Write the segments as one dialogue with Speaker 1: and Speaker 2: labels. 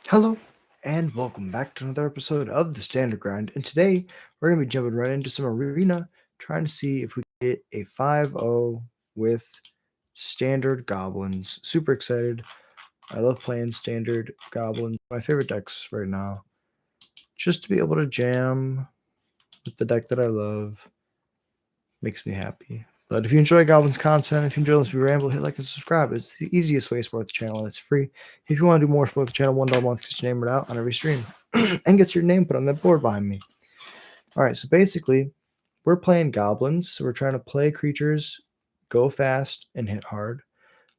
Speaker 1: Hello, and welcome back to another episode of the Standard Grind. And today we're going to be jumping right into some arena, trying to see if we can get a 5-0 with Standard Goblins. Super excited. I love playing Standard Goblins. My favorite decks right now. Just to be able to jam with the deck that I love makes me happy. But if you enjoy Goblins content, if you enjoy this ramble, hit like and subscribe. It's the easiest way to support the channel, and it's free. If you want to do more, support the channel. $1 a month gets your name read out on every stream and gets your name put on that board behind me. All right, so basically, we're playing Goblins. So we're trying to play creatures, go fast, and hit hard.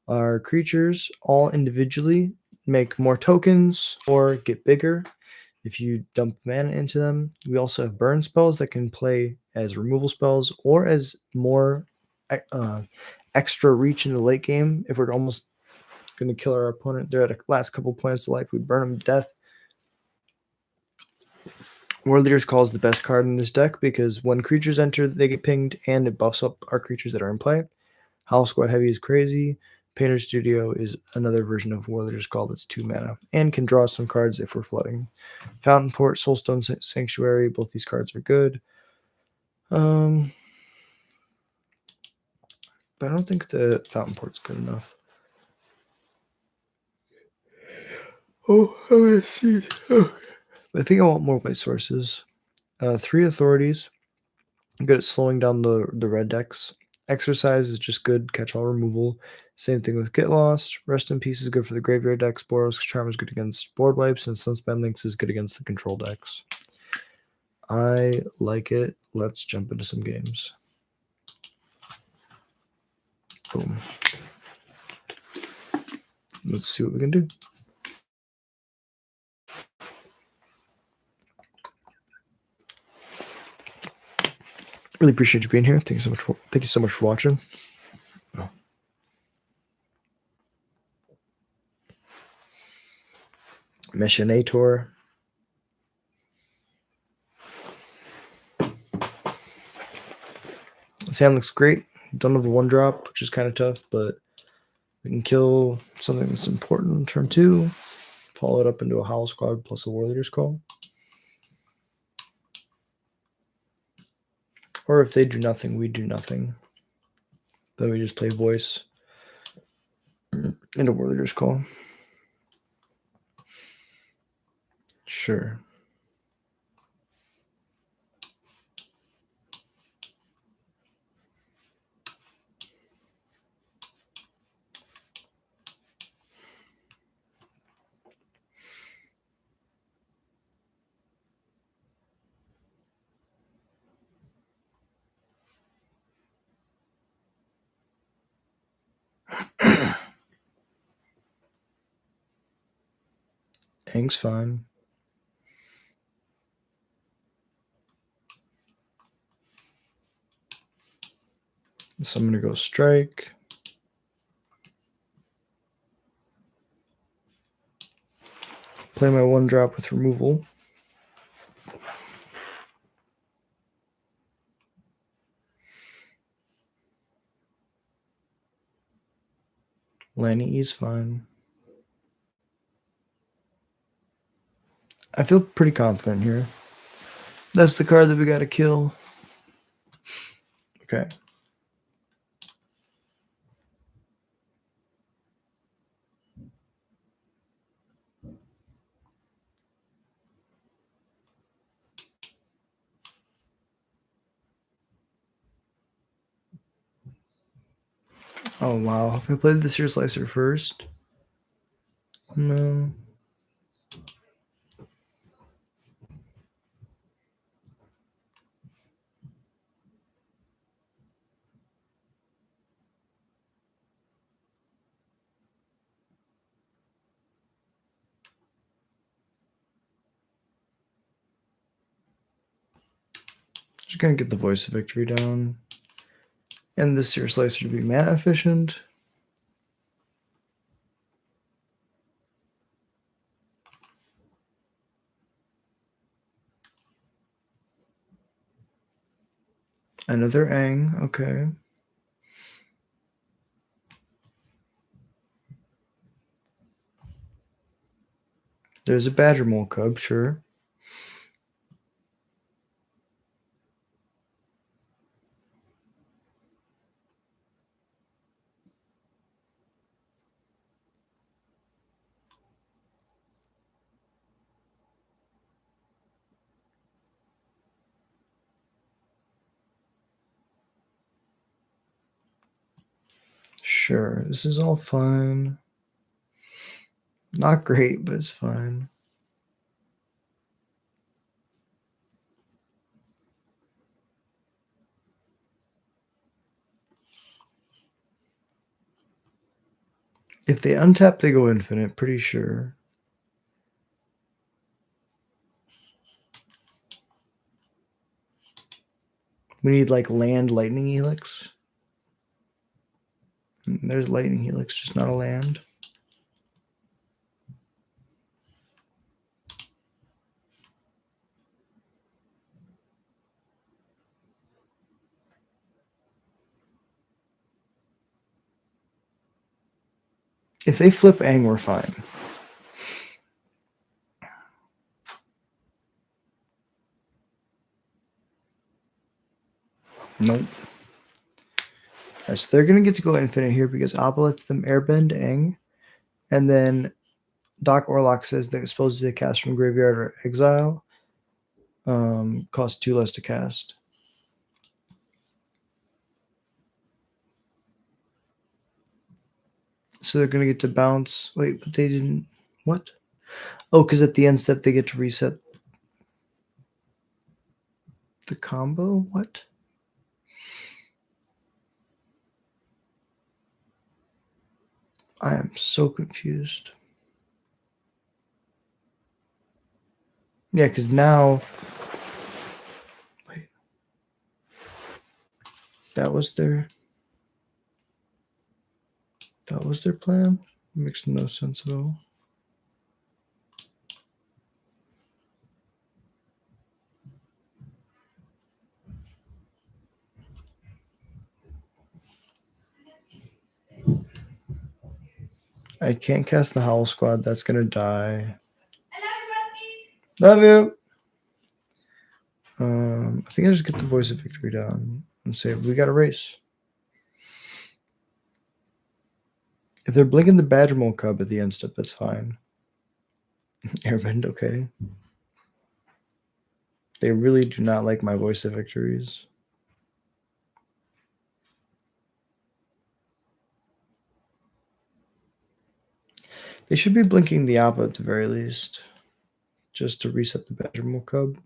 Speaker 1: Our creatures all individually make more tokens or get bigger if you dump mana into them. We also have burn spells that can play as removal spells or as more extra reach in the late game. If we're almost going to kill our opponent, they're at a last couple points of life, we burn them to death. War Leader's Call is the best card in this deck because when creatures enter, they get pinged and it buffs up our creatures that are in play. Howl Squad Heavy is crazy. Painter Studio is another version of War Leader's Call that's 2 mana and can draw some cards if we're flooding. Fountain Port, Soulstone Sanctuary, both these cards are good. But I don't think the Fountain Port's good enough. Oh, I'm gonna see. Oh. I think I want more white sources. 3 authorities. I'm good at slowing down the red decks. Exercise is just good catch-all removal. Same thing with Get Lost. Rest in Peace is good for the graveyard decks. Boros Charm is good against board wipes, and Sunspan Links is good against the control decks. I like it. Let's jump into some games. Boom. Let's see what we can do. Really appreciate you being here. Thank you so much for watching. Oh. Machinator. Sam looks great. Don't have a 1-drop, which is kind of tough, but we can kill something that's important in turn 2. Follow it up into a Howl Squad plus a War Leader's Call. Or if they do nothing, we do nothing. Then we just play voice into War Leader's Call. Sure. Hang's fine. So I'm going to go strike. Play my 1-drop with removal. Lanny is fine. I feel pretty confident here. That's the card that we got to kill. Okay. Oh, wow. If I played the Sear Slicer first? No. Just going to get the Voice of Victory down. And this Sear Slicer to be mana efficient. Another Ang, okay. There's a badger mole cub, sure. Sure, this is all fine. Not great, but it's fine. If they untap, they go infinite, pretty sure. We need like land lightning helix. There's lightning helix, just not a land. If they flip Ang, we're fine. Nope. Right, so they're going to get to go infinite here because Appa lets them airbend Ang. And then Doc Orlock says that supposed to cast from graveyard or exile. Cost 2 less to cast. So they're going to get to bounce. Wait, but they didn't. What? Oh, because at the end step, they get to reset the combo? What? I am so confused. Yeah, because now. Wait. That was their plan? It makes no sense at all. I can't cast the Howl Squad. That's going to die. Love you. I think I just get the Voice of Victory down and say, we got a race. If they're blinking the Badger Mole Cub at the end step, that's fine. Airbend, okay. They really do not like my Voice of Victories. They should be blinking the Appa at the very least, just to reset the Badger Mole Cub.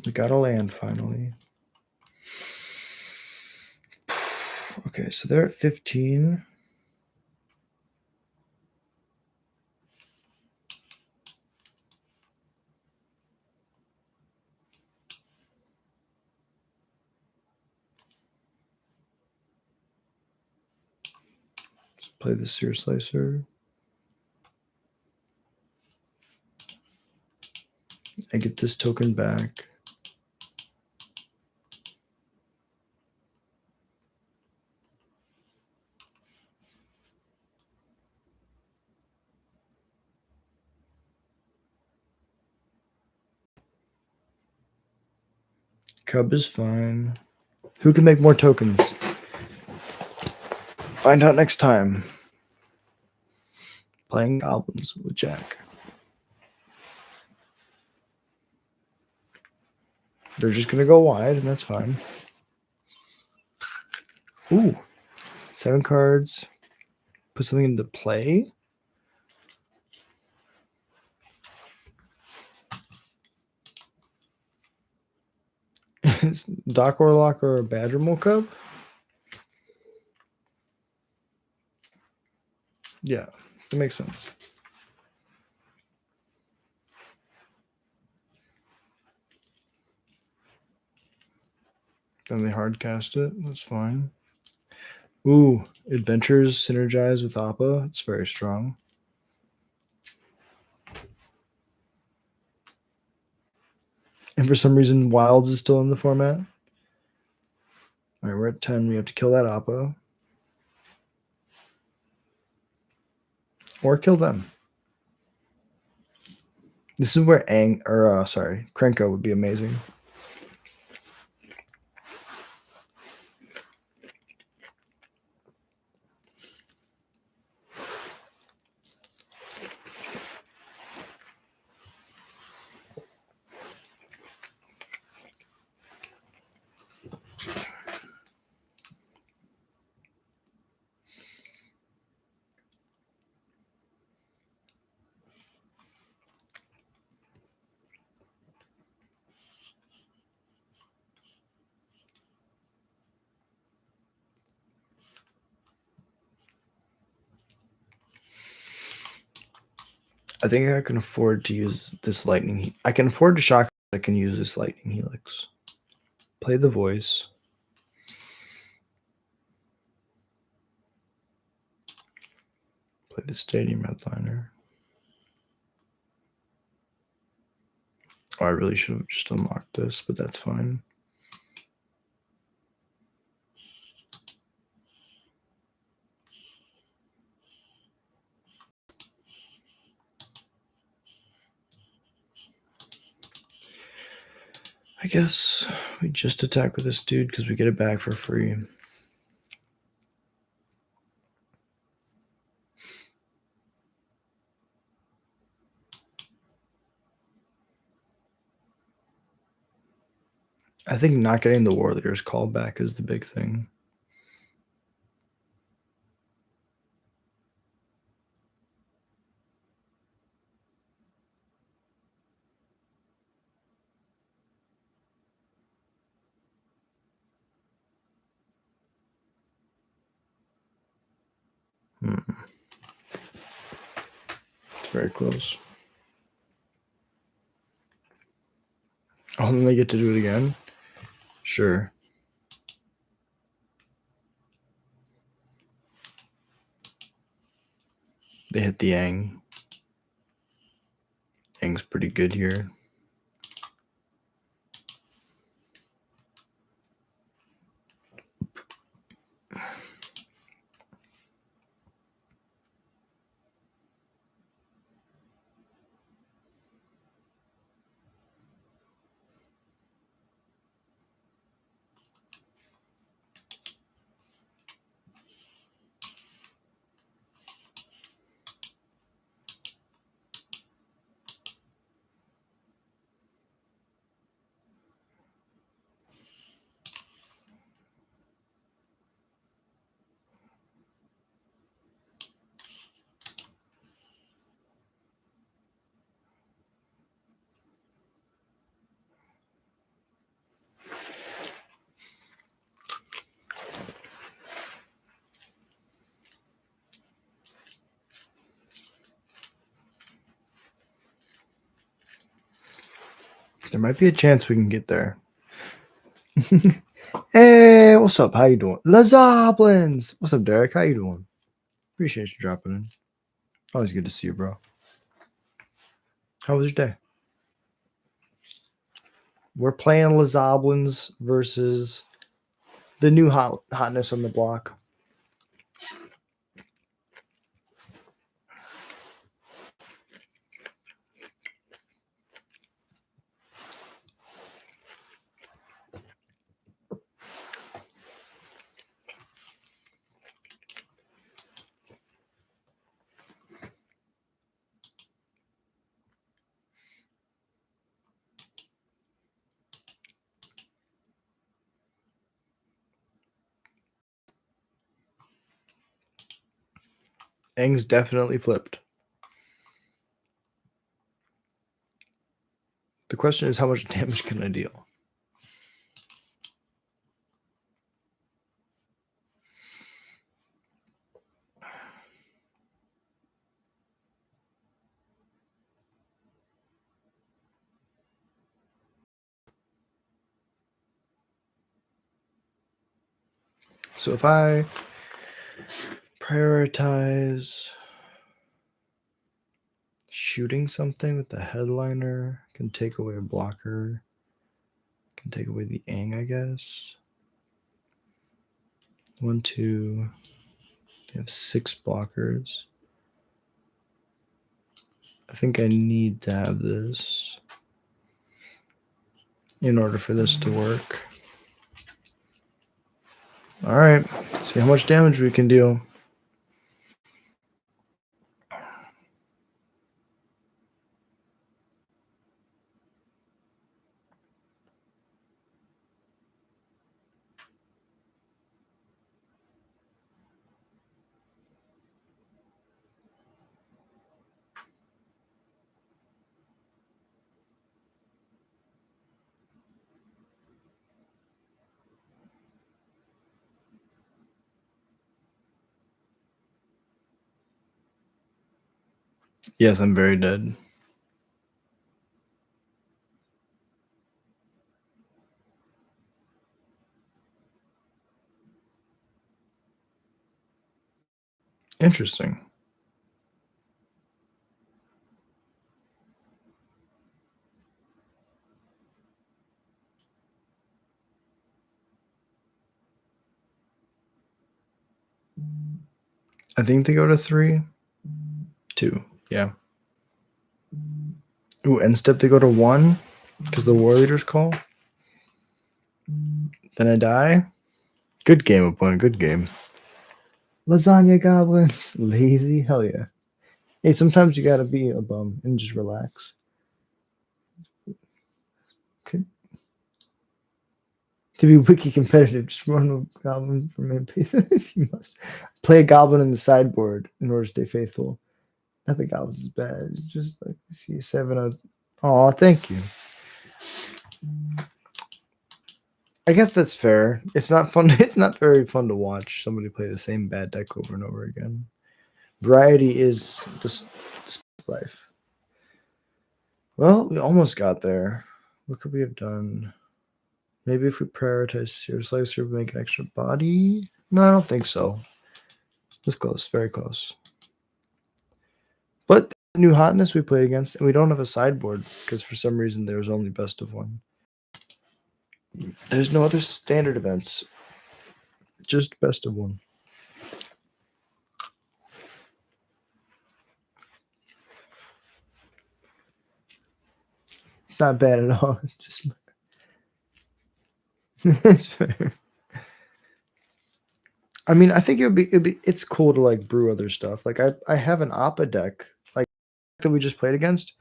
Speaker 1: We got a land finally. Okay, so they're at 15. Let's play the Seer Slicer. I get this token back. Cub is fine. Who can make more tokens? Find out next time. Playing Goblins with Jack. They're just going to go wide, and that's fine. Ooh. 7 cards. Put something into play. Is Doc Orlock or a Badger Mole Cub? Yeah, that makes sense. Then they hard cast it. That's fine. Ooh, Adventures synergize with Appa. It's very strong. And for some reason, Wilds is still in the format. All right, we're at 10. We have to kill that Oppo. Or kill them. This is where Krenko would be amazing. I think I can afford to use this lightning. I can afford to shock. I can use this lightning helix. Play the voice. Play the stadium headliner. Oh, I really should have just unlocked this, but that's fine. I guess we just attack with this dude because we get it back for free. I think not getting the Warriors call back is the big thing. It's very close. Oh, and then they get to do it again? Sure. They hit the Yang. Yang's pretty good here. There might be a chance we can get there. Hey, what's up? How you doing? Les Goblins! What's up, Derek? How you doing? Appreciate you dropping in. Always good to see you, bro. How was your day? We're playing Les Goblins versus the new hotness on the block. Eng's definitely flipped. The question is, how much damage can I deal? So if I prioritize shooting something with the headliner, can take away a blocker. Can take away the Ang, I guess. 1, 2. They have 6 blockers. I think I need to have this in order for this to work. All right, let's see how much damage we can deal. Yes, I'm very dead. Interesting. I think they go to 3. 2, yeah. Ooh, end step they go to 1 because the war leaders call. Then I die. Good game, opponent. Good game. Lasagna goblins. Lazy. Hell yeah. Hey, sometimes you gotta be a bum and just relax. Okay. To be wiki competitive, just run a goblin from MP if you must. Play a goblin in the sideboard in order to stay faithful. I think goblins is bad. It's just like see 7 out. Oh, thank you. I guess that's fair. It's not fun. It's not very fun to watch somebody play the same bad deck over and over again. Variety is just life. Well, we almost got there. What could we have done? Maybe if we prioritize Seer Slicer, we make an extra body? No, I don't think so. It's close, very close. But the new hotness we played against, and we don't have a sideboard because for some reason there was only best of 1. There's no other standard events, just best of 1. It's not bad at all. It's just it's fair. I mean, I think it's cool to like brew other stuff. Like I have an Appa deck like that we just played against.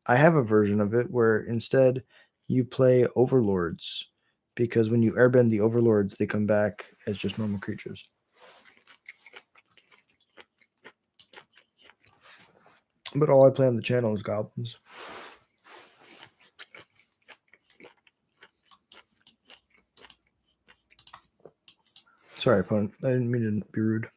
Speaker 1: I have a version of it where instead you play overlords because when you airbend the overlords, they come back as just normal creatures. But all I play on the channel is goblins. Sorry, opponent. I didn't mean to be rude.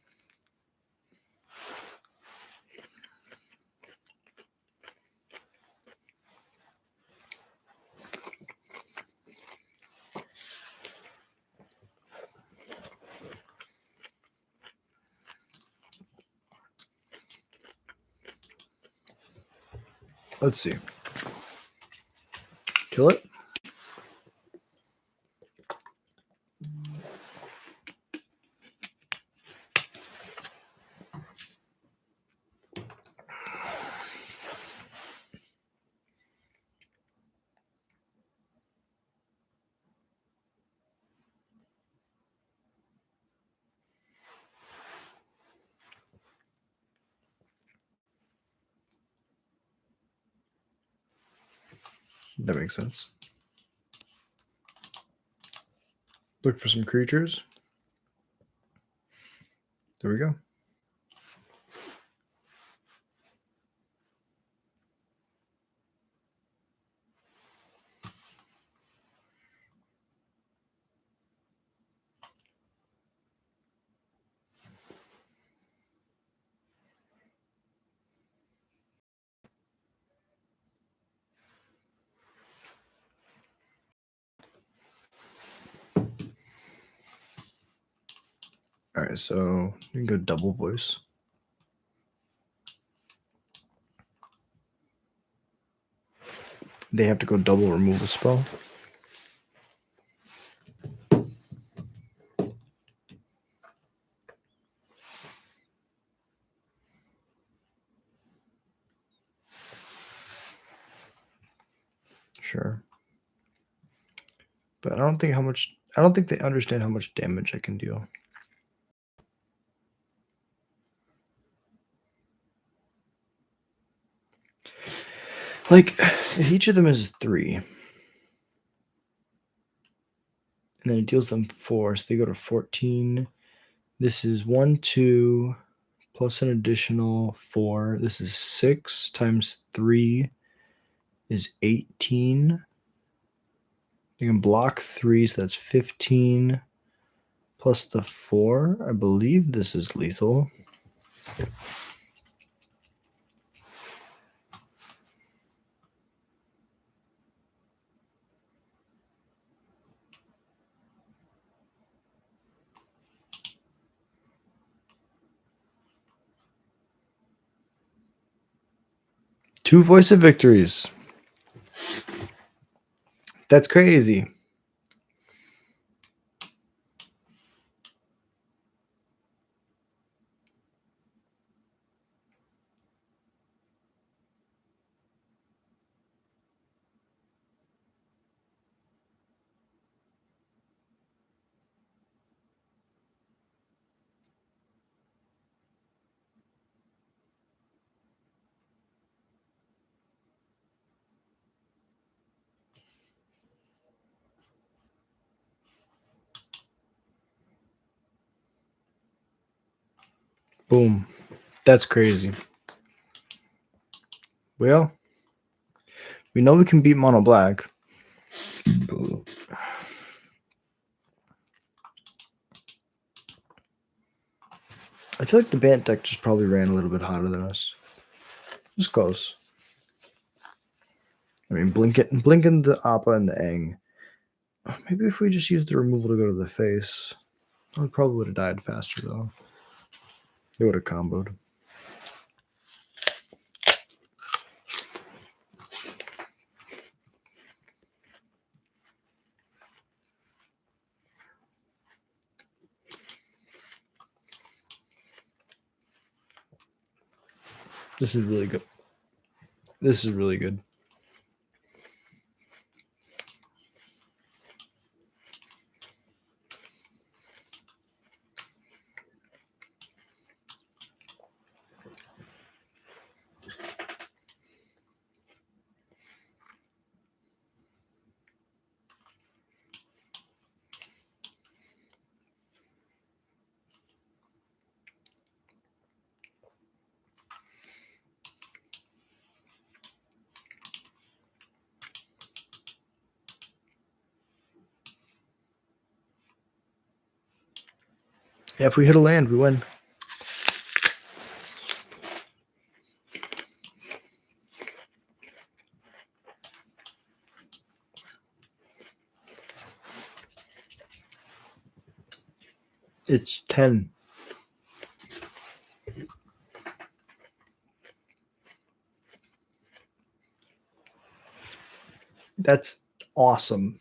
Speaker 1: Let's see. Kill it. That makes sense. Look for some creatures. There we go. All right, so you can go double voice. They have to go double removal spell. sure. But I don't think they understand how much damage I can deal. Like, if each of them is 3. And then it deals them 4, so they go to 14. This is 1, 2, plus an additional 4. This is 6 times 3 is 18. You can block 3, so that's 15. Plus the 4. I believe this is lethal. Two Voice of Victories. That's crazy. Boom. That's crazy. Well, we know we can beat mono black. I feel like the Bant deck just probably ran a little bit hotter than us. It's close. I mean, blinking the Appa and the Aang. Maybe if we just use the removal to go to the face. I probably would have died faster, though. It would have comboed. This is really good. This is really good. Yeah, if we hit a land, we win. It's 10. That's awesome.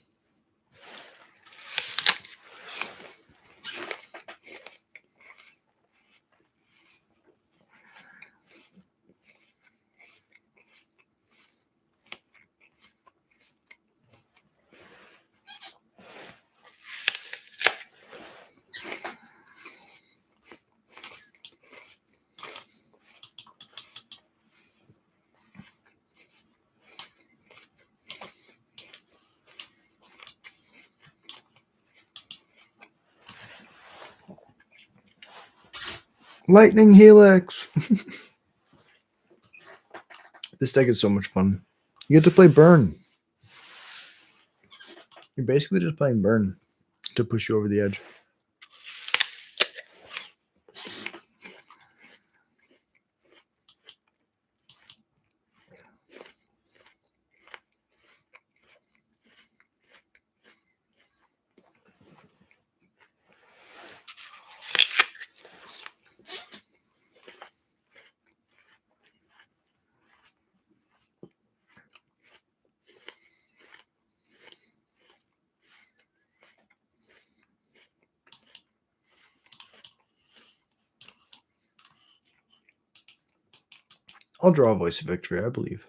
Speaker 1: Lightning Helix. This deck is so much fun. You get to play Burn. You're basically just playing Burn to push you over the edge. I'll draw a Voice of Victory, I believe.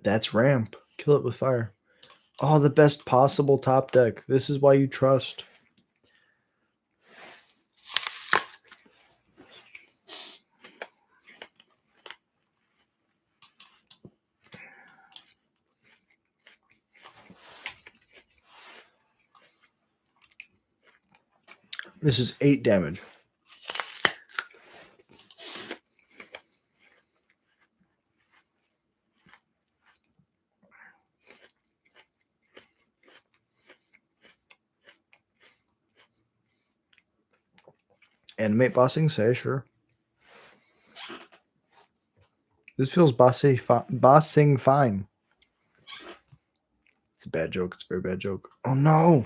Speaker 1: That's ramp. Kill it with fire. Oh, the best possible top deck. This is why you trust. This is 8 damage. Animate bossing, say sure. This feels bossing fine. It's a bad joke. It's a very bad joke. Oh no!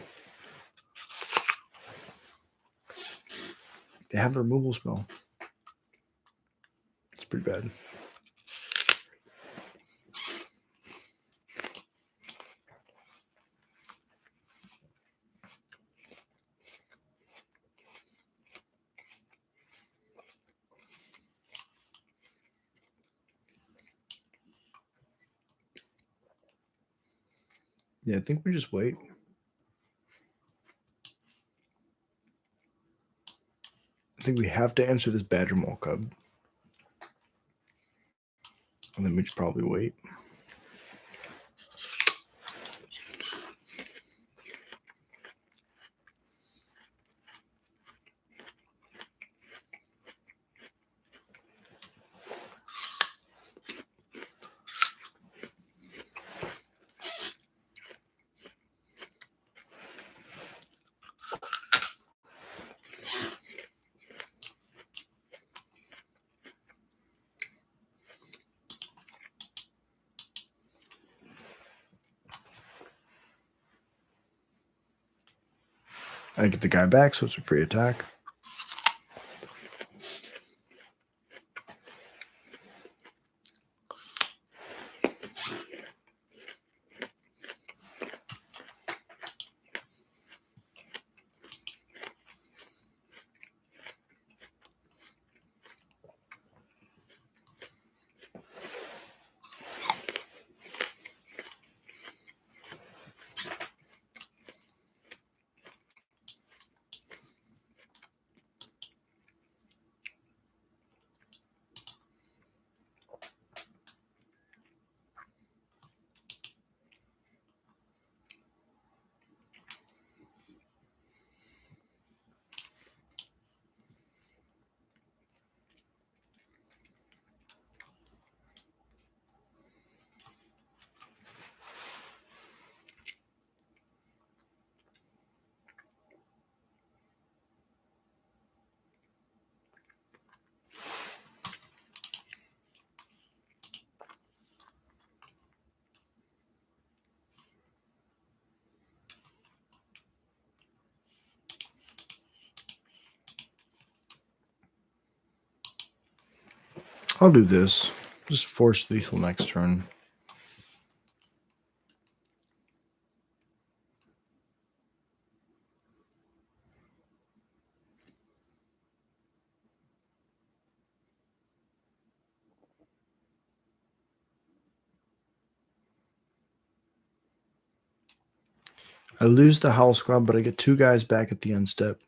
Speaker 1: They have a removal spell. It's pretty bad. Yeah, I think we just wait. I think we have to answer this Badger Mole Cub. And then we should probably wait. I get the guy back, so it's a free attack. I'll do this. Just force lethal next turn. I lose the Howl Squad, but I get 2 guys back at the end step.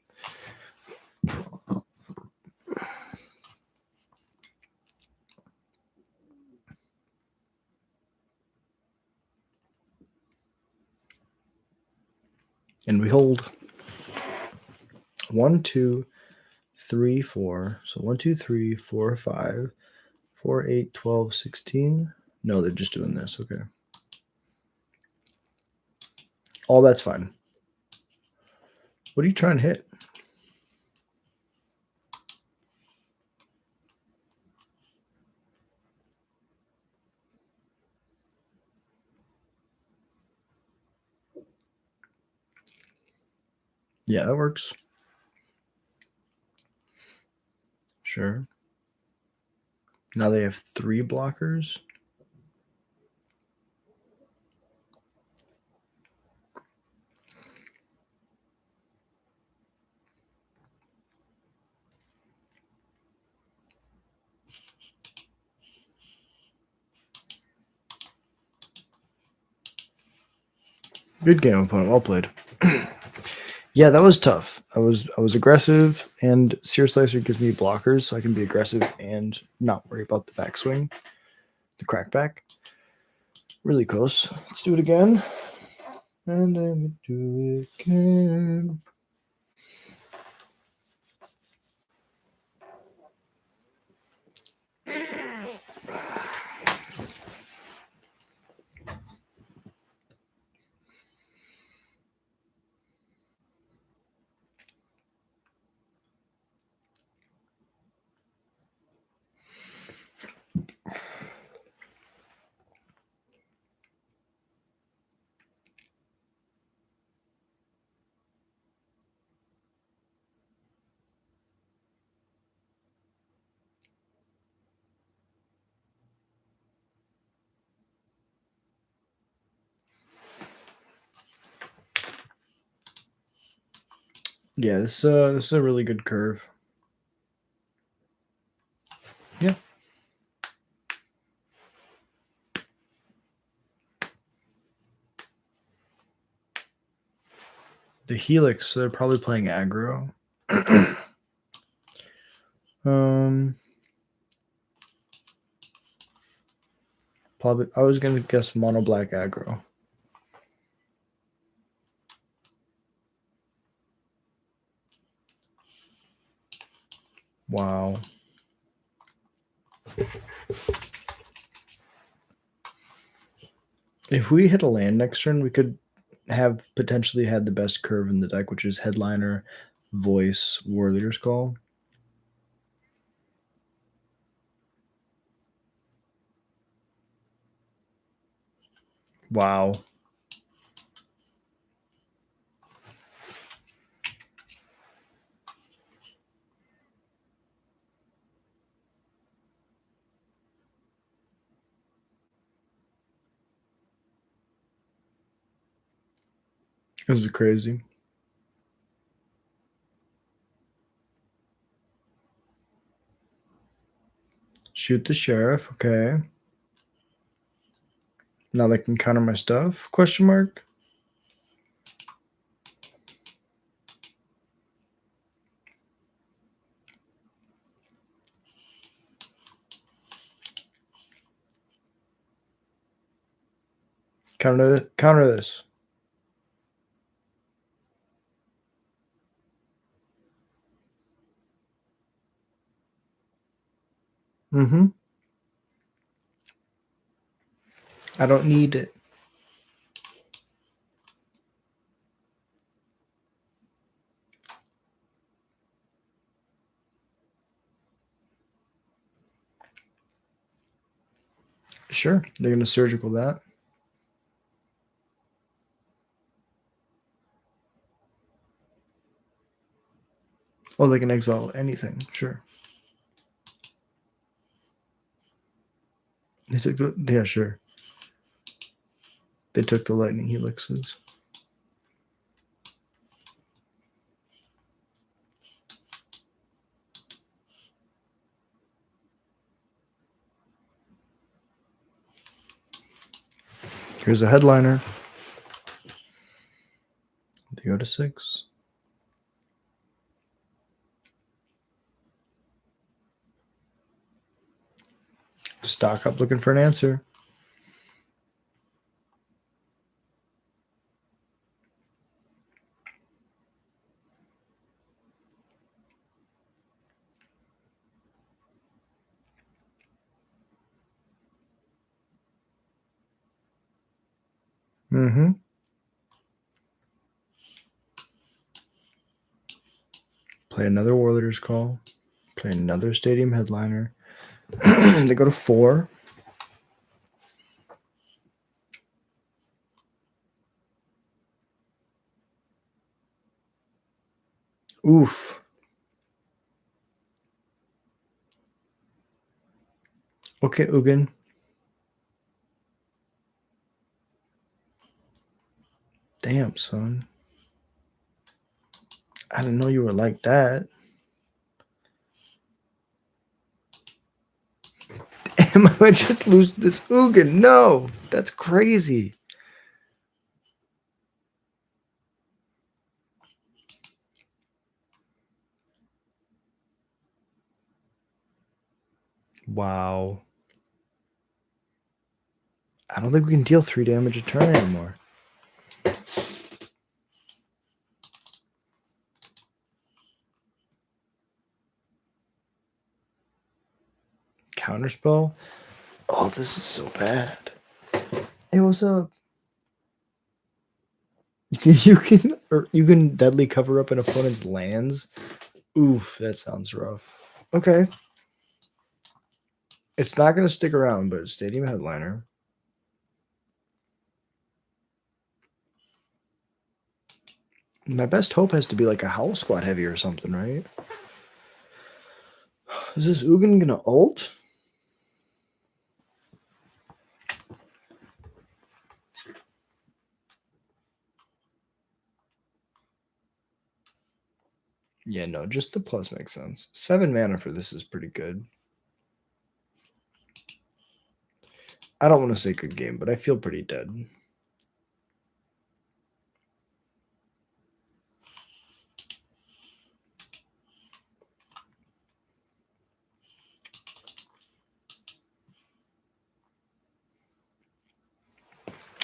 Speaker 1: And we hold 1, 2, 3, 4. So 1, 2, 3, 4, 5, 4, 8, 12, 16. No, they're just doing this. Okay. Oh, that's fine. What are you trying to hit? Yeah, that works. Sure. Now they have 3 blockers. Good game, opponent. Well played. Yeah, that was tough. I was aggressive, and Sear Slicer gives me blockers, so I can be aggressive and not worry about the backswing, the crackback. Really close. Let's do it again. And then do it again. Yeah, this is a really good curve. Yeah. The Helix, they're probably playing aggro. Probably I was gonna guess mono black aggro. Wow. If we hit a land next turn, we could have potentially had the best curve in the deck, which is Headliner, Voice, Warrior's Call. Wow. This is crazy. Shoot the sheriff, okay. Now they can counter my stuff? Question mark. Counter this. Mm-hmm. I don't need it. Sure, they're gonna surgical that. Oh, they can exile anything. Sure. They took the yeah, sure. They took the lightning helixes. Here's a headliner. They go to 6. Stock up looking for an answer. Mm-hmm. Play another Warlord's Call. Play another Stadium Headliner. They go to 4. Oof. Okay, Ugin. Damn, son. I didn't know you were like that. Am I might just lose this Ugin? No, that's crazy. Wow. I don't think we can deal 3 damage a turn anymore. Counterspell? Oh, this is so bad. Hey, what's up? You can deadly cover up an opponent's lands. Oof, that sounds rough. Okay. It's not going to stick around, but Stadium Headliner. My best hope has to be like a Howl Squad heavy or something, right? Is this Ugin going to ult? Yeah, no, just the plus makes sense. 7 mana for this is pretty good. I don't want to say good game, but I feel pretty dead.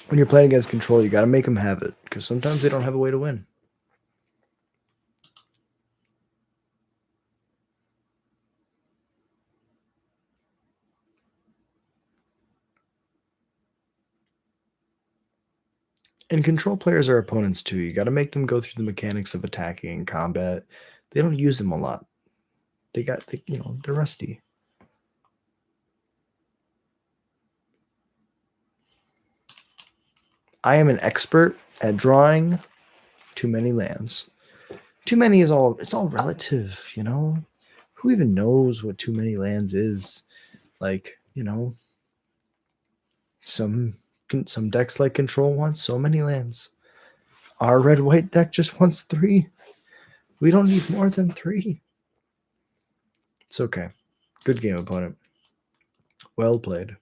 Speaker 1: When you're playing against control, you got to make them have it, because sometimes they don't have a way to win. And control players are opponents too. You got to make them go through the mechanics of attacking and combat. They don't use them a lot. They're rusty. I am an expert at drawing too many lands. Too many is all, it's all relative, you know? Who even knows what too many lands is? Like, some decks like control want so many lands. Our red-white deck just wants 3. We don't need more than 3. It's okay. Good game, opponent. Well played.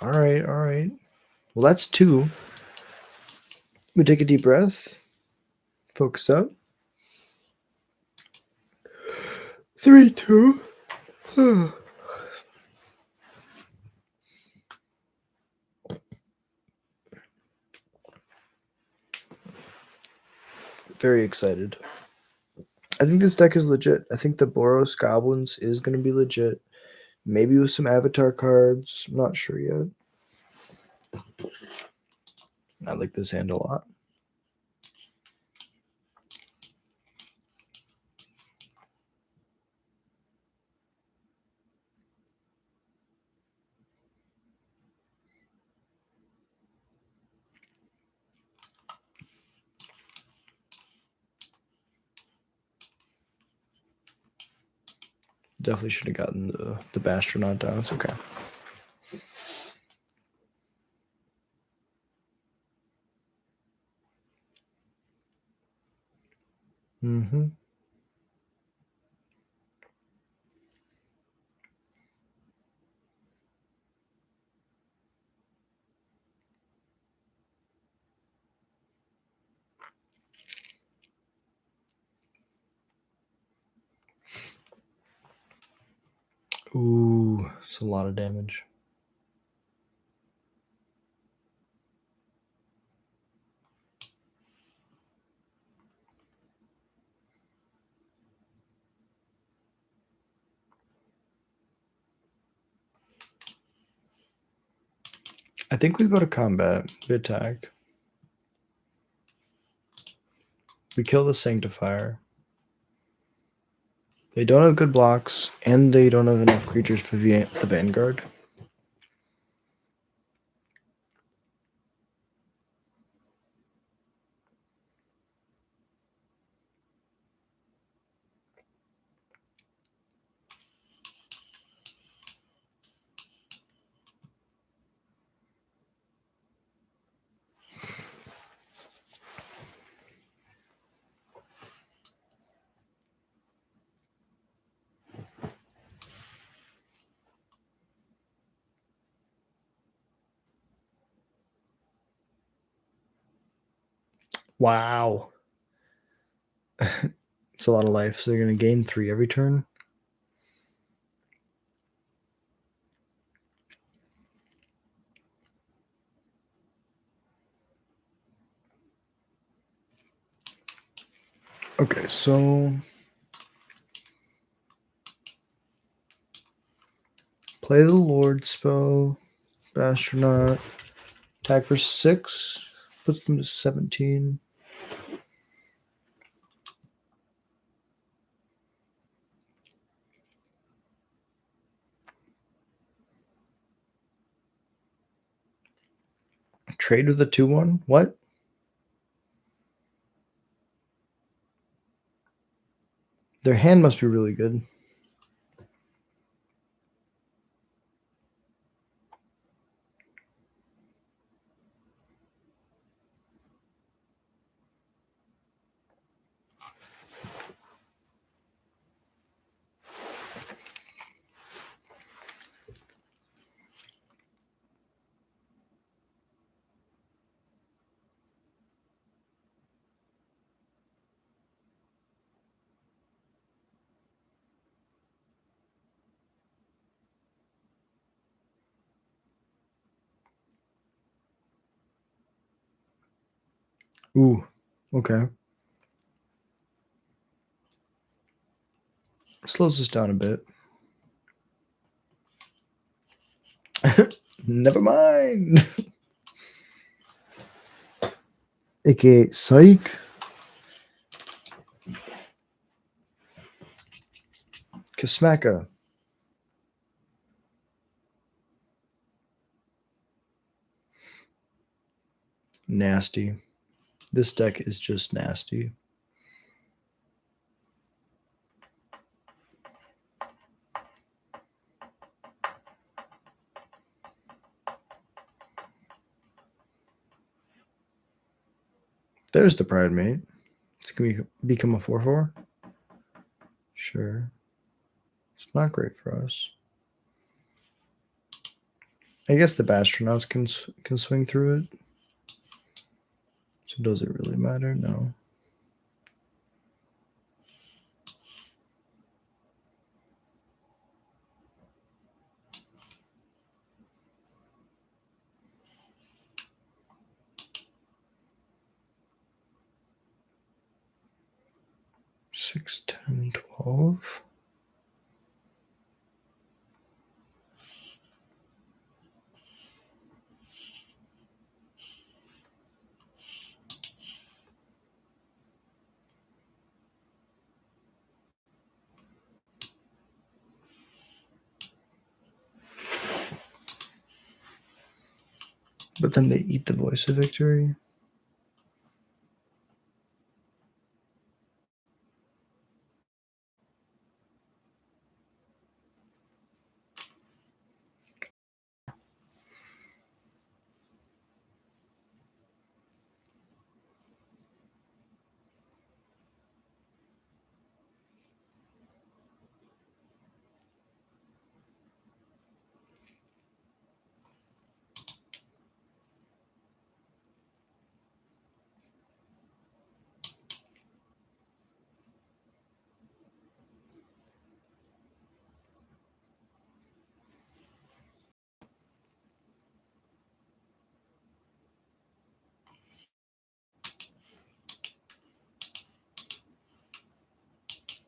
Speaker 1: All right. Well, that's 2. We take a deep breath. Focus up. 3, 2. Very excited. I think this deck is legit. I think the Boros Goblins is going to be legit. Maybe with some avatar cards. I'm not sure yet. I like this hand a lot. Definitely should have gotten the Bastronaut down. It's okay. Mm-hmm. Ooh, it's a lot of damage. I think we go to combat. We attack. We kill the Sanctifier. They don't have good blocks, and they don't have enough creatures for the Vanguard. Wow. It's a lot of life, so they're going to gain 3 every turn. Okay, so play the Lord spell, Astronaut, attack for 6, puts them to 17. Trade with a 2/1? What? Their hand must be really good. Ooh, okay. Slows us down a bit. Never mind. AKA Psych. Kismaka. Nasty. This deck is just nasty. There's the Pride Mate. It's going to become a 4/4. Sure. It's not great for us. I guess the Bastronauts can swing through it. So does it really matter? No. Six, 10, 12. But then they eat the Voice of Victory.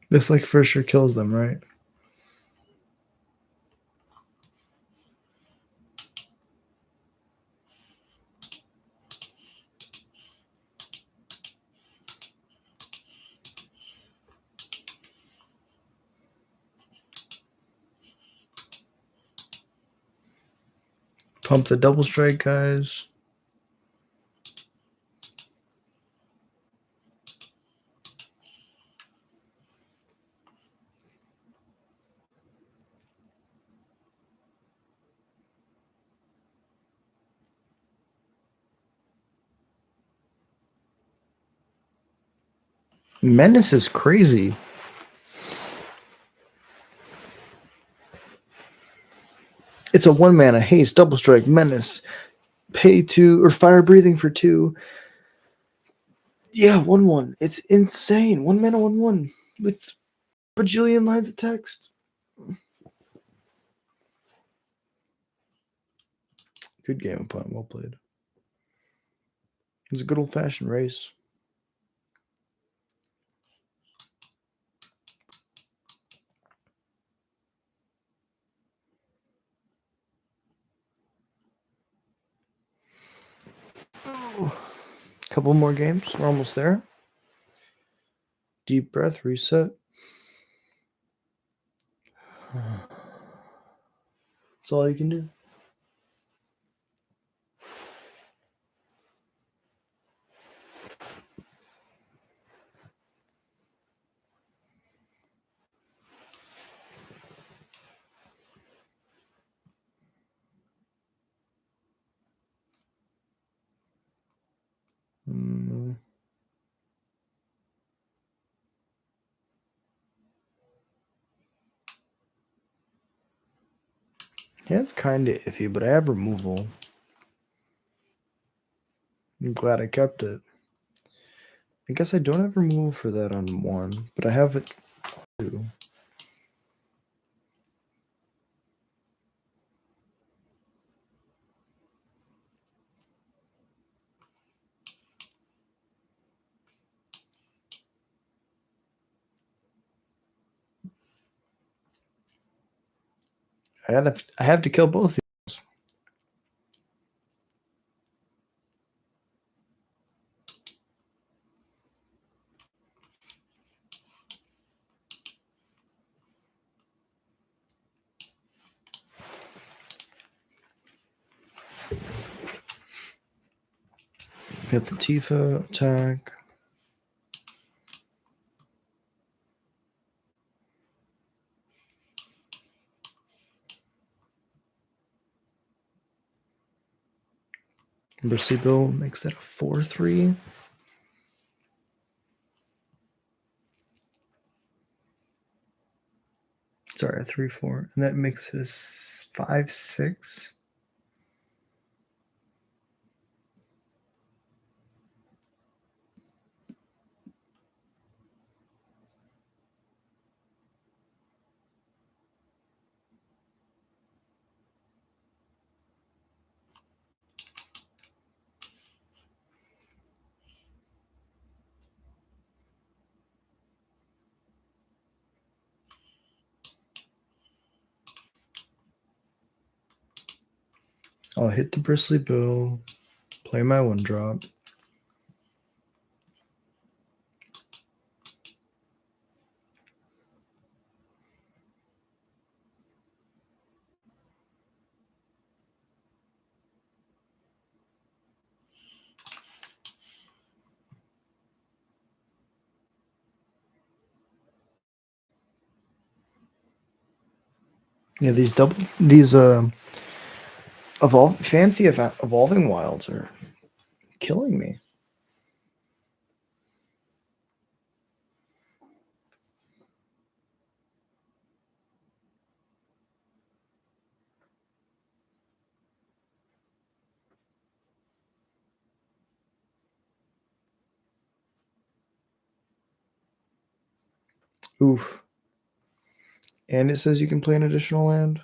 Speaker 1: This like for sure kills them, right? Pump the double strike, guys. Menace is crazy. It's a 1-mana haste, double strike, menace. Pay 2 or fire breathing for 2. Yeah, 1/1. It's insane. 1-mana, 1/1 with bajillion lines of text. Good game, opponent. Well played. It was a good old fashioned race. Couple more games. We're almost there. Deep breath, reset. That's all you can do. Yeah, it's kind of iffy, but I have removal. I'm glad I kept it. I guess I don't have removal for that on 1, but I have it 2. I have to kill both. Got the Tifa attack. Bristly Bill makes that a 4-3. Sorry, a 3-4. And that makes it a 5-6. I'll hit the Bristly Bill, play my 1-drop. Yeah, these fancy evolving wilds are killing me. Oof. And it says you can play an additional land.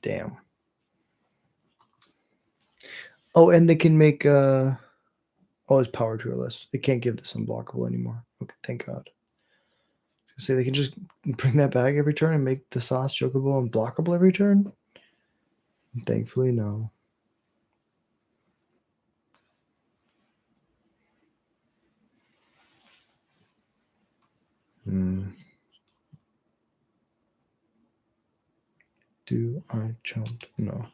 Speaker 1: Damn. Oh, and they can make it's power tourless. They can't give this unblockable anymore. Okay, thank God. So they can just bring that back every turn and make the sauce chocobo unblockable every turn? Thankfully, no. Do I jump? No.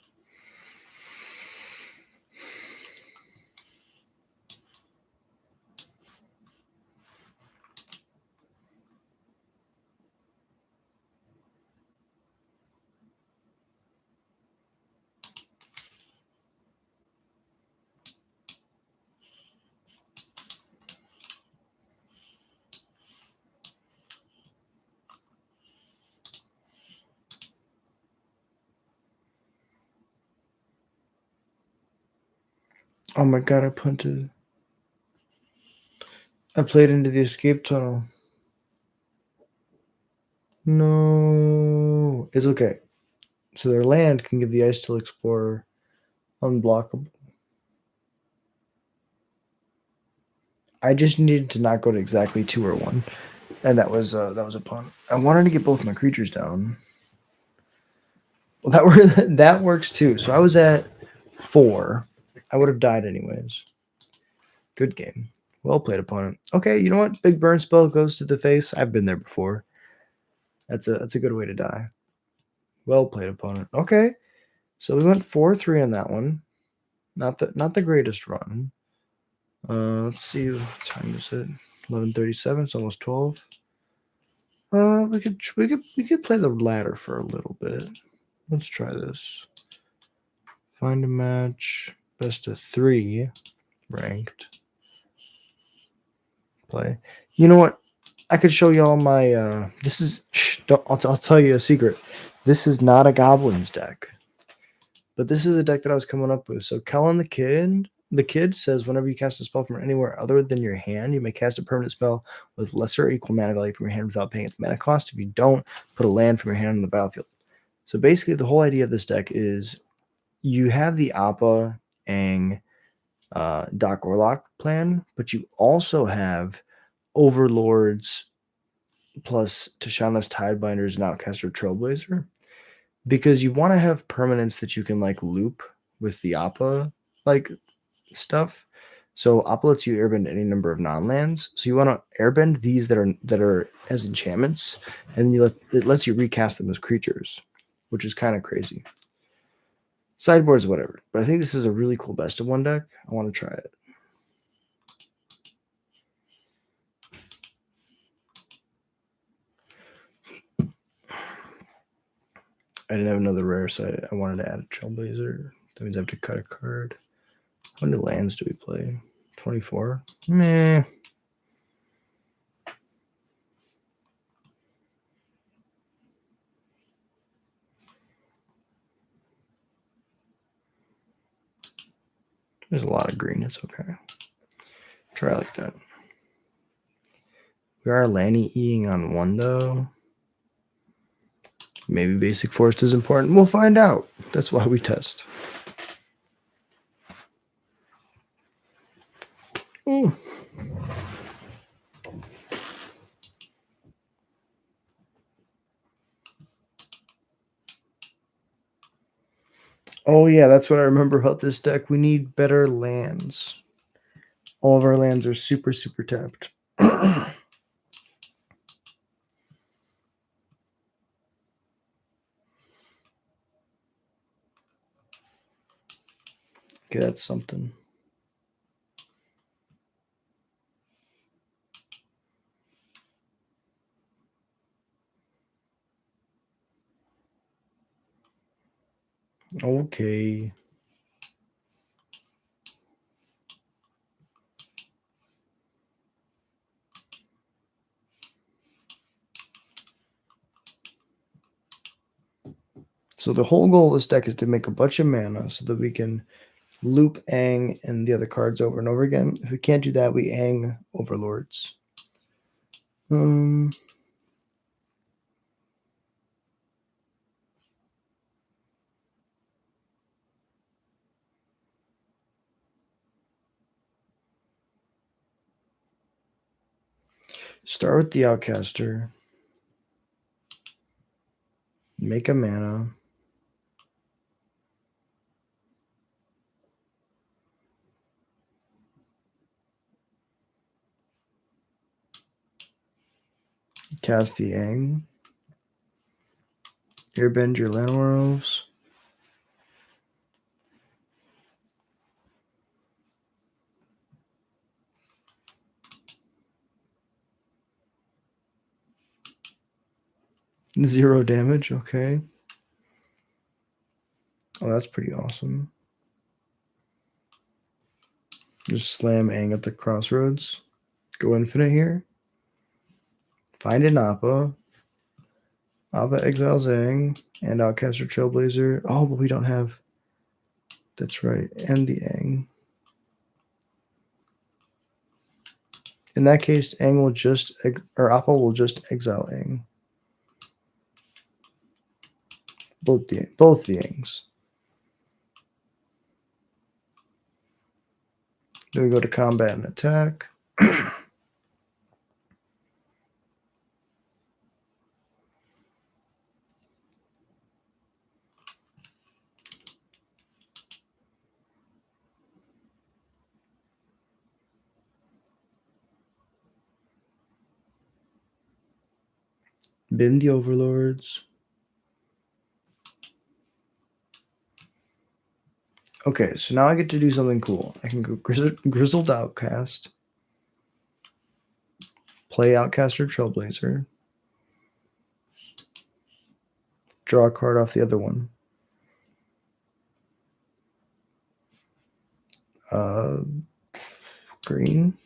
Speaker 1: Oh my God, I punted. I played into the escape tunnel. No. It's okay. So their land can give the Ice Till Explorer unblockable. I just needed to not go to exactly 2 or 1. And that was a pun. I wanted to get both my creatures down. Well, that works too. So I was at 4. I would have died anyways. Good game. Well played, opponent. Okay, you know what? Big burn spell goes to the face. I've been there before. That's a good way to die. Well played, opponent. Okay, so we went 4-3 on that one. Not the greatest run. Let's see, what time is it? 11:37. It's almost 12. We could play the ladder for a little bit. Let's try this. Find a match. Best of 3. Ranked. Play. You know what? I could show y'all my. This is. I'll tell you a secret. This is not a Goblins deck, but this is a deck that I was coming up with. So Kellen the kid says whenever you cast a spell from anywhere other than your hand, you may cast a permanent spell with lesser or equal mana value from your hand without paying its mana cost. If you don't, put a land from your hand on the battlefield. So basically, the whole idea of this deck is you have the Appa, Aang, Doc Orlock plan, but you also have Overlords plus Tashana's Tidebinders and Outcaster Trailblazer, because you want to have permanents that you can like loop with the Appa like stuff. So Appa lets you airbend any number of non-lands. So you want to airbend these that are as enchantments, and it lets you recast them as creatures, which is kind of crazy. Sideboards, whatever. But I think this is a really cool best of one deck. I want to try it. I didn't have another rare, so I wanted to add a Trailblazer. That means I have to cut a card. How many lands do we play? 24? Meh. There's a lot of green. It's okay. Try like that. We are Lanny-ing on 1, though. Maybe Basic Forest is important. We'll find out. That's why we test. Ooh. Oh, yeah, that's what I remember about this deck. We need better lands. All of our lands are super, super tapped. Okay, that's something. Okay. So the whole goal of this deck is to make a bunch of mana so that we can loop Aang and the other cards over and over again. If we can't do that, we Aang Overlords. Start with the Outcaster. Make a mana. Cast the Aang. Airbend your Llanowar Elves. Zero damage, okay. Oh, that's pretty awesome. Just slam Aang at the crossroads. Go infinite here. Find an Appa. Appa exiles Aang and Outcaster Trailblazer. Oh, but we don't have. That's right. And the Aang. In that case, Aang will just Appa will just exile Aang. Both the Aangs. Then we go to combat and attack. Bin the overlords. Okay, so now I get to do something cool. I can go Grizzled Outcast, play Outcaster Trailblazer, draw a card off the other one. Green.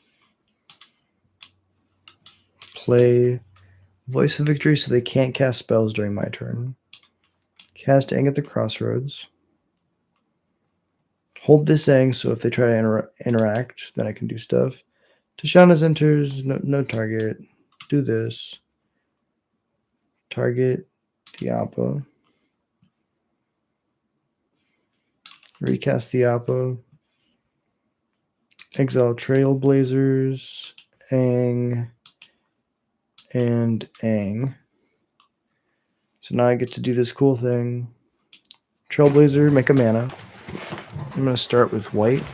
Speaker 1: Play Voice of Victory so they can't cast spells during my turn. Cast Aang at the Crossroads. Hold this Aang so if they try to interact, then I can do stuff. Tashana's enters, no target. Do this. Target Diapo. Recast Diapo. Exile Trailblazers. Aang. And Aang. So now I get to do this cool thing. Trailblazer, make a mana. I'm going to start with white.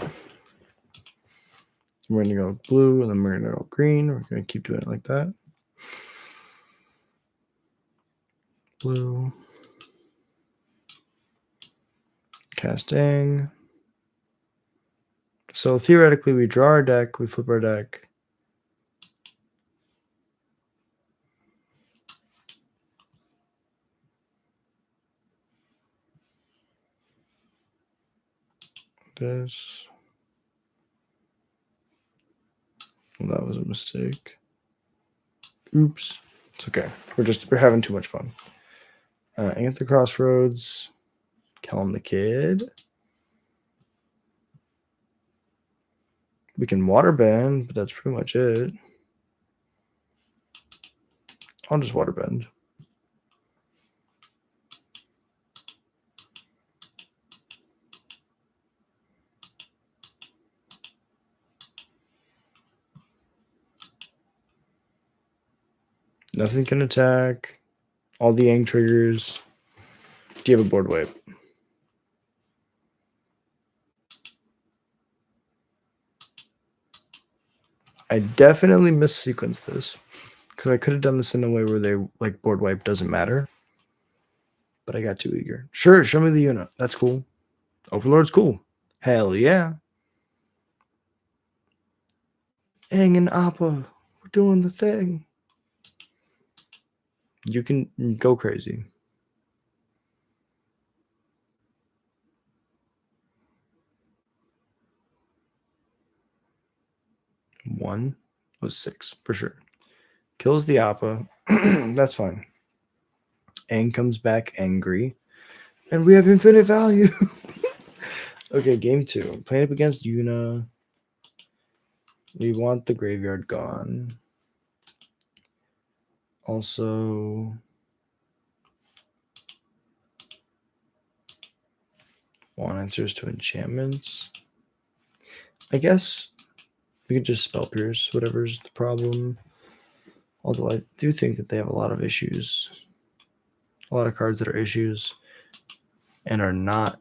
Speaker 1: We're going to go blue, and then we're going to go green. We're going to keep doing it like that. Blue. Casting. So theoretically, we draw our deck, we flip our deck. This. Well, that was a mistake. Oops. It's okay. We're having too much fun. Aang at the Crossroads. Callum the Kid. We can waterbend, but that's pretty much it. I'll just waterbend. Nothing can attack. All the Aang triggers. Do you have a board wipe? I definitely missequenced this because I could have done this in a way where they like board wipe doesn't matter. But I got too eager. Sure, show me the unit. That's cool. Overlord's cool. Hell yeah. Aang and Appa, we're doing the thing. You can go crazy. One was 6 for sure. Kills the Appa. That's fine. Aang comes back angry. And we have infinite value. Okay, game 2. Playing up against Yuna. We want the graveyard gone. Also, want answers to enchantments. I guess we could just spell pierce, whatever's the problem. Although I do think that they have a lot of issues. A lot of cards that are issues and are not.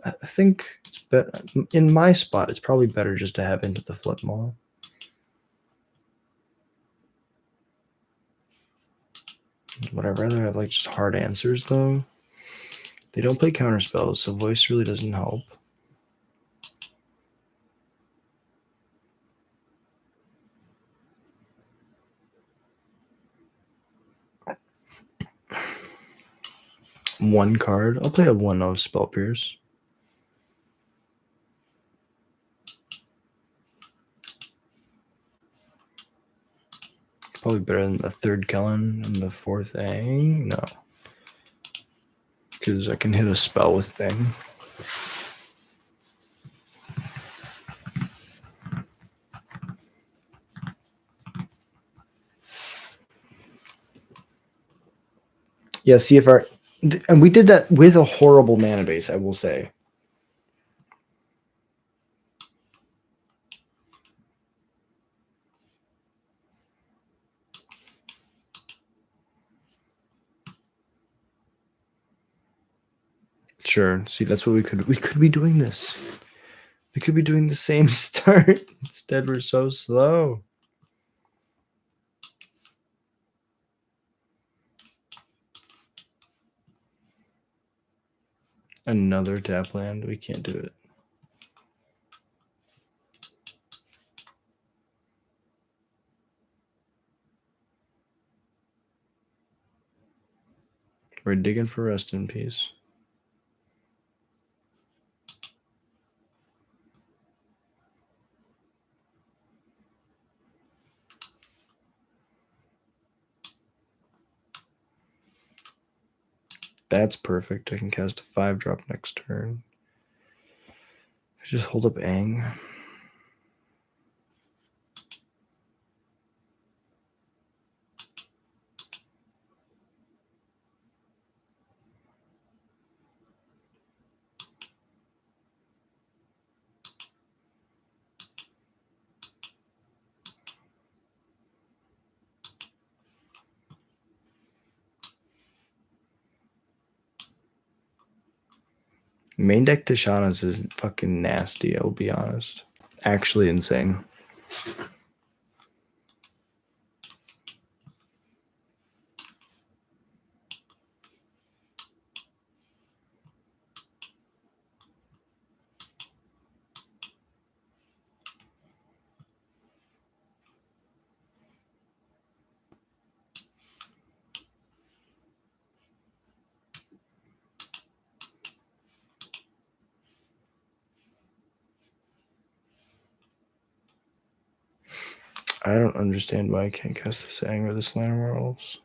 Speaker 1: I think it's better in my spot. It's probably better just to have Into the Flip Mall. Would I rather have like just hard answers though? They don't play counter spells, so voice really doesn't help. One card. I'll play a 1/0 Spell Pierce. Probably better than the third Kellen and the fourth Aang. No. Because I can hit a spell with Aang. Yeah, CFR. And we did that with a horrible mana base, I will say. Sure. See, that's what we could be doing this. We could be doing the same start. Instead, we're so slow. Another tap land. We can't do it. We're digging for rest in peace. That's perfect. I can cast a 5-drop next turn. Just hold up Aang. Main deck Tishana's is fucking nasty, I'll be honest. Actually insane. I don't understand why I can't cast this Aang or this Land of Worlds.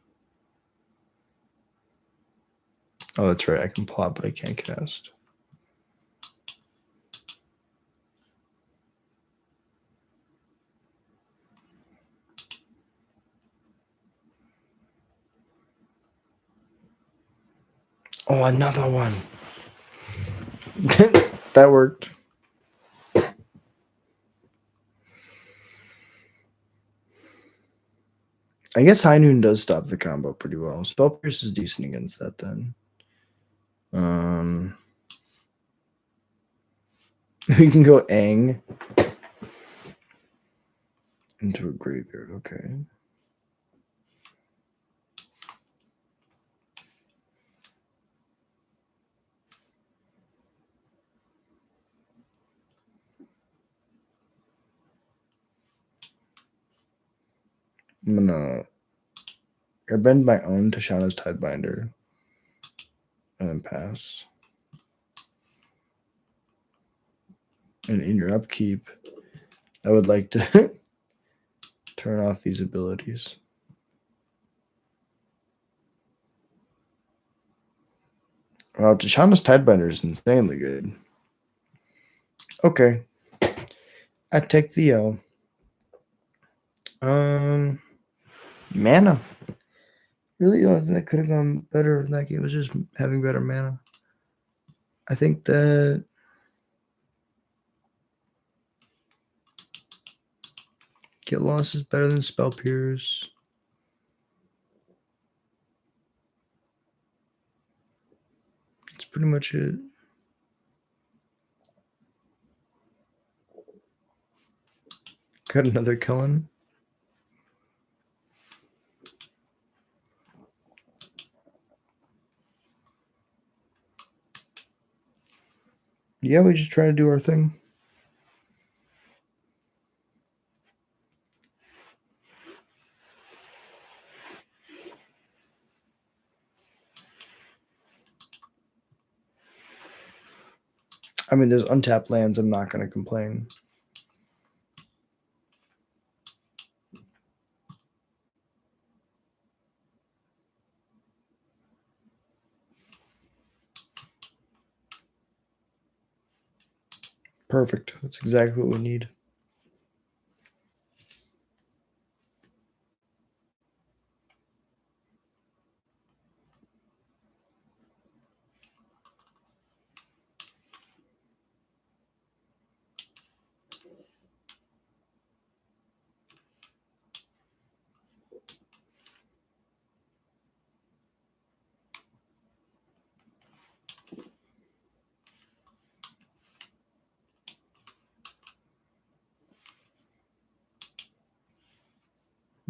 Speaker 1: Oh, that's right. I can plot, but I can't cast. Oh, another one. That worked. I guess High Noon does stop the combo pretty well. Spell Pierce is decent against that then. We can go Aang into a graveyard. Okay. I'm gonna airbend my own Tishana's Tidebinder and then pass. And in your upkeep, I would like to turn off these abilities. Wow, Tishana's Tidebinder is insanely good. Okay. I take the L. Mana. Really, the only thing that could have gone better in that game was just having better mana. I think that Get Lost is better than Spell Pierce. That's pretty much it. Got another Cullen. Yeah, we just try to do our thing. I mean, there's untapped lands. I'm not going to complain. Perfect. That's exactly what we need.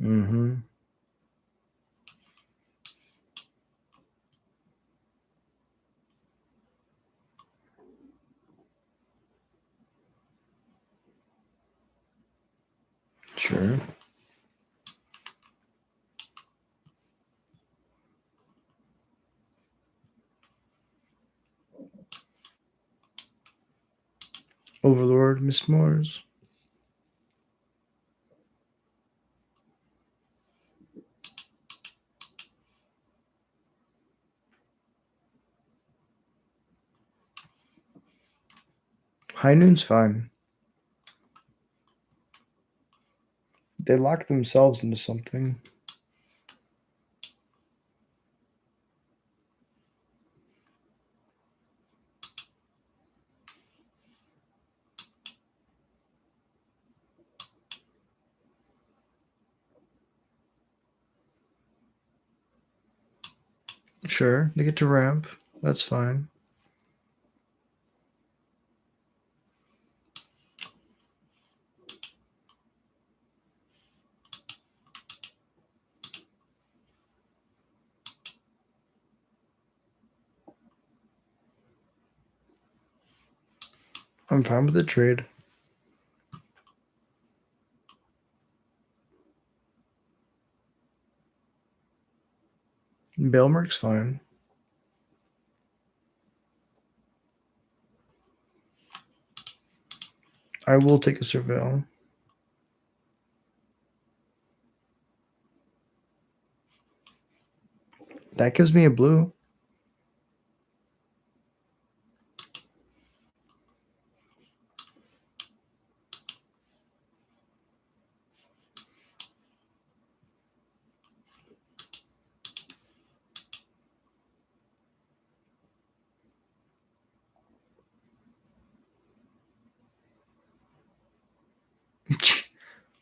Speaker 1: Mm-hmm. Sure. Overlord, Miss Mars. High Noon's fine. They lock themselves into something. Sure, they get to ramp. That's fine. I'm fine with the trade. Bailmerk's fine. I will take a surveil. That gives me a blue.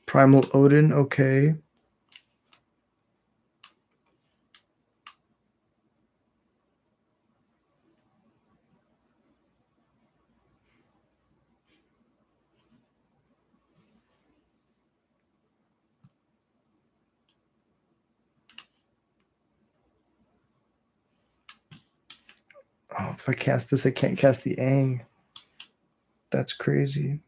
Speaker 1: Primal Odin, okay. Oh, if I cast this, I can't cast the Aang. That's crazy.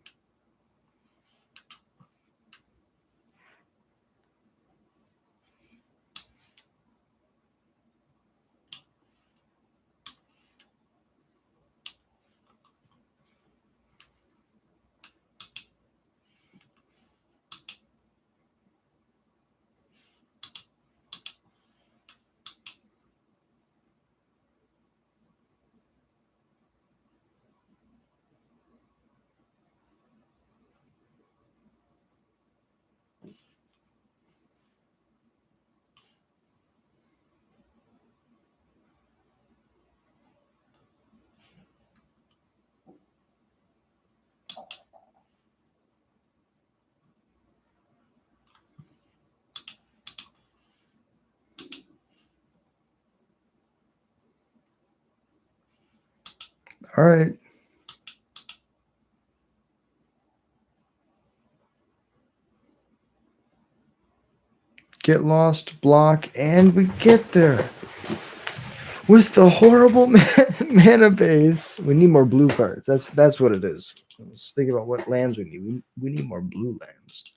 Speaker 1: All right. Get lost, block, and we get there. With the horrible mana base, we need more blue cards. That's what it is. Let's think about what lands we need. We need more blue lands.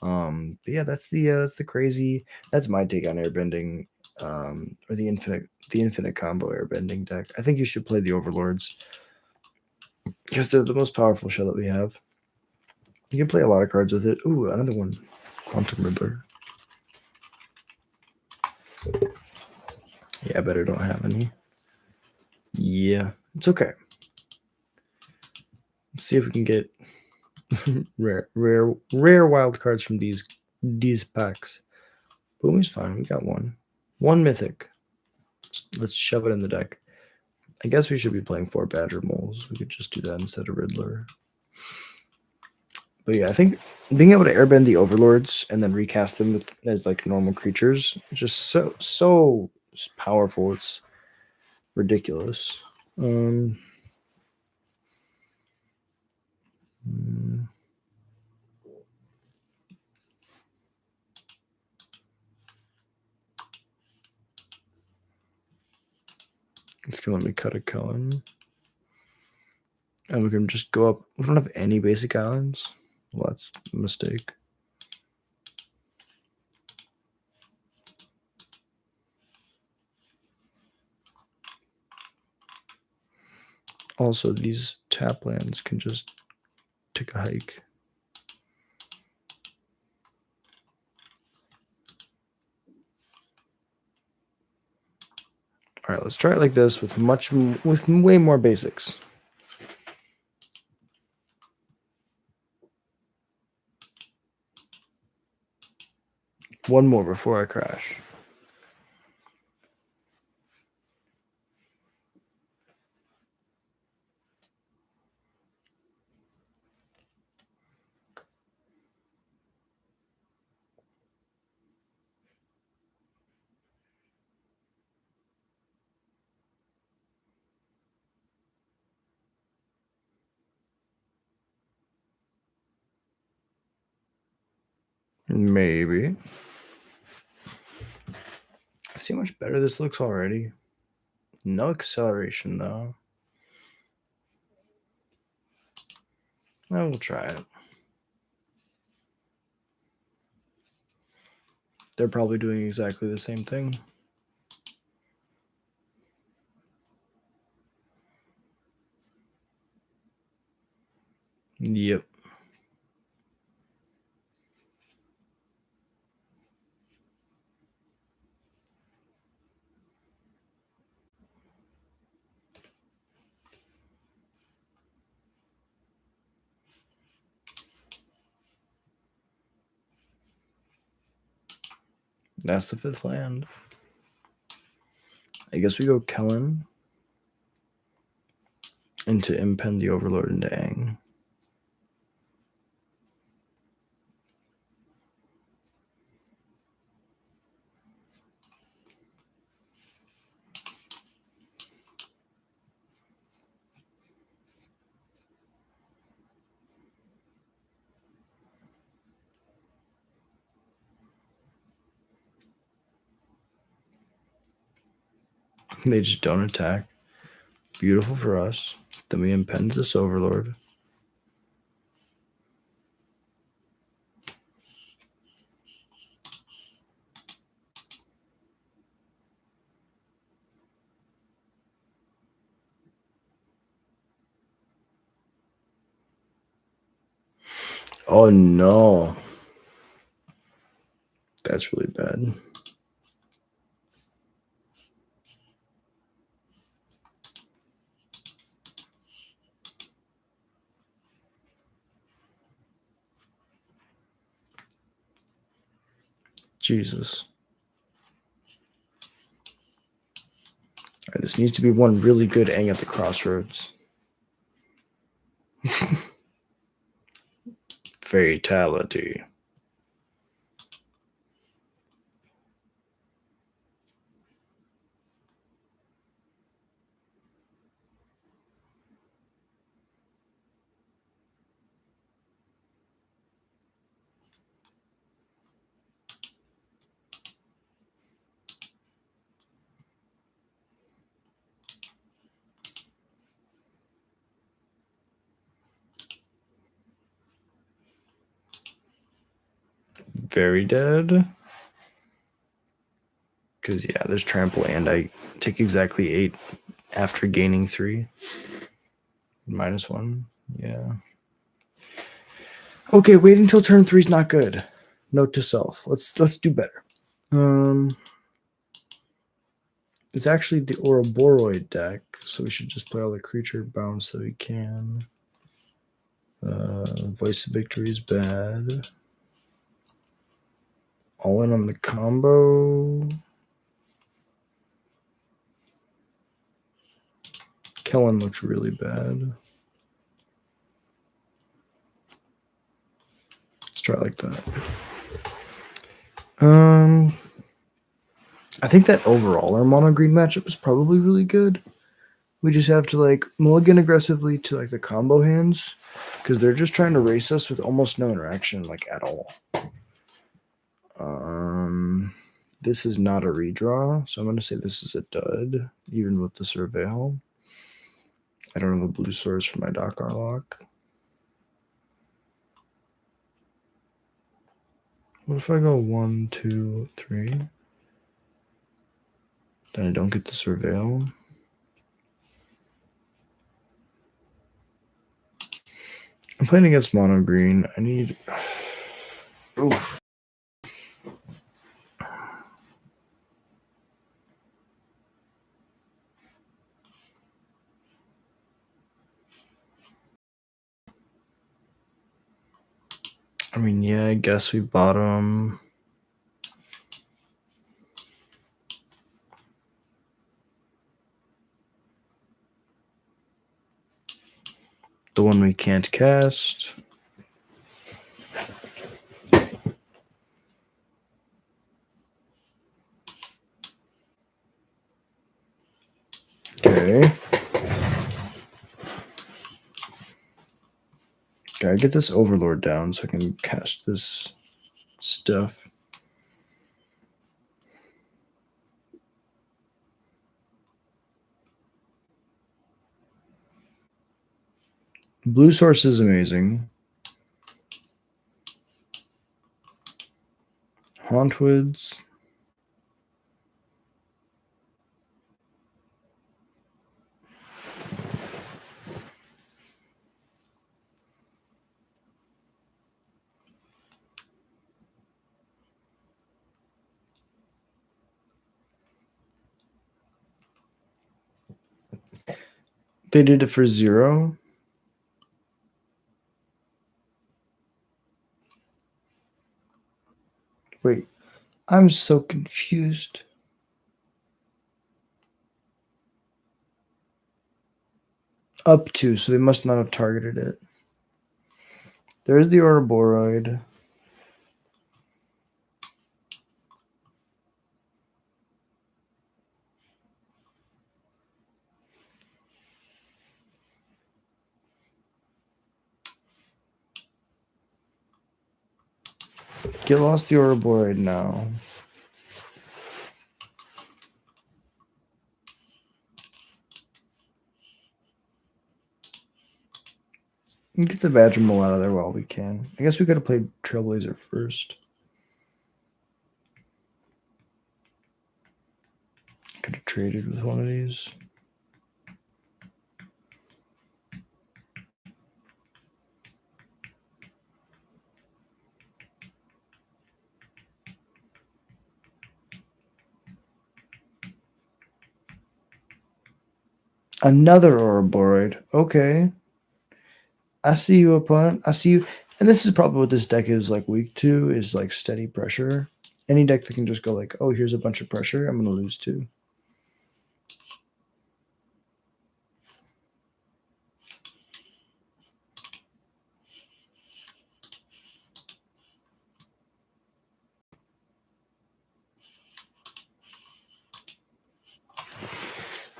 Speaker 1: But yeah, that's the crazy. That's my take on airbending, or the infinite combo airbending deck. I think you should play the Overlords because they're the most powerful shell that we have. You can play a lot of cards with it. Ooh, another one, Quantum Riddler. Yeah, I better don't have any. Yeah, it's okay. Let's see if we can get rare wild cards from these packs. Boomy's fine. We got one mythic. Let's shove it in the deck. I guess we should be playing 4 Badger Moles. We could just do that instead of Riddler. But yeah, I think being able to airbend the Overlords and then recast them as like normal creatures is just so powerful. It's ridiculous. It's gonna let me cut a Cullen. And we can just go up. We don't have any basic islands. Well, that's a mistake. Also, these tap lands can just take a hike. All right, let's try it like this with way more basics. One more before I crash. Maybe. See how much better this looks already? No acceleration, though. I will try it. They're probably doing exactly the same thing. Yep. That's the 5th land. I guess we go Kellen into Impend the Overlord into Aang. They just don't attack. Beautiful for us. Then we impend this Overlord. Oh no. That's really bad. Jesus. All right, this needs to be one really good Aang at the Crossroads. Fatality. Very dead. Because, yeah, there's trample, and I take exactly 8 after gaining 3. -1. Yeah. Okay, wait until turn 3 is not good. Note to self. Let's do better. It's actually the Ouroboros deck, so we should just play all the creature bounce that we can. Voice of Victory is bad. All in on the combo. Kellen looks really bad. Let's try like that. I think that overall our mono green matchup is probably really good. We just have to like mulligan aggressively to like the combo hands because they're just trying to race us with almost no interaction like at all. This is not a redraw, so I'm going to say this is a dud, even with the Surveil. I don't have a blue source for my Doc Arlock. What if I go 1, 2, 3? Then I don't get the Surveil. I'm playing against mono green. I need. Oof. I mean, yeah, I guess we bottom. The one we can't cast. Okay. Gotta get this Overlord down so I can cast this stuff. Blue source is amazing. Hauntwoods. They did it for 0. Wait, I'm so confused. Up to, so they must not have targeted it. There's the Ouroboros. Get lost the Ouroboros now. And get the Badger Mole out of there while we can. I guess we could have played Trailblazer first. Could have traded with one of these. Another Ouroboros. Okay. I see you, opponent. I see you. And this is probably what this deck is like weak to, is like steady pressure. Any deck that can just go like, oh, here's a bunch of pressure, I'm going to lose to.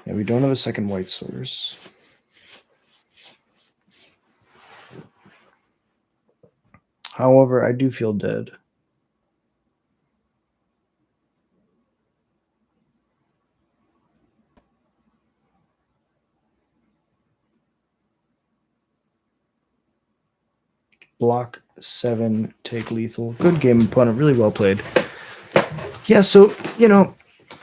Speaker 1: Yeah, we don't have a second white source. However, I do feel dead. Block 7, take lethal. Good game, opponent. Really well played. Yeah, so, you know,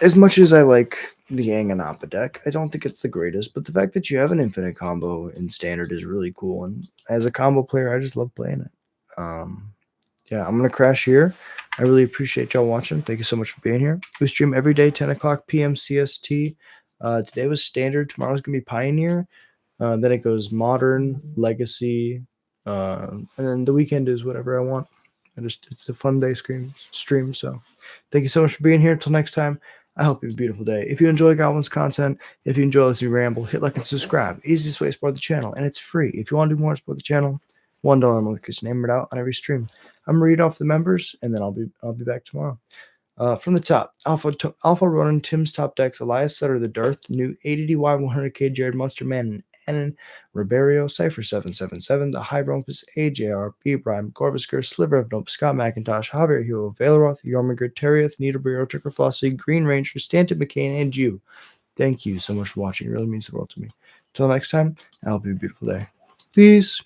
Speaker 1: as much as I like the Yang and Appa deck, I don't think it's the greatest, but the fact that you have an infinite combo in Standard is really cool. And as a combo player, I just love playing it. Yeah, I'm going to crash here. I really appreciate y'all watching. Thank you so much for being here. We stream every day, 10 o'clock p.m. CST. Today was Standard. Tomorrow's going to be Pioneer. Then it goes Modern, Legacy, and then the weekend is whatever I want. It's a fun day stream. So thank you so much for being here. Until next time, I hope you have a beautiful day. If you enjoy Goblins content, if you enjoy listening to ramble, hit like and subscribe. Easiest way to support the channel, and it's free. If you want to do more to support the channel, $1 a month gets named out on every stream. I'm gonna read off the members, and then I'll be back tomorrow. From the top, Alpha Ronan, Tim's Top Decks, Elias Sutter, The Darth, New 80DY 100K, Jared Monster Man, Annan, Riberio, Cypher 777, The High Brompus, AJR, B. Brian, Gorvisker, Sliver of Nope, Scott McIntosh, Javier Hero, Valeroth, Yormagir, Terrieth, Niederbrio, Tricker Philosophy, Green Ranger, Stanton McCain, and you. Thank you so much for watching. It really means the world to me. Until next time, I hope you have a beautiful day. Peace.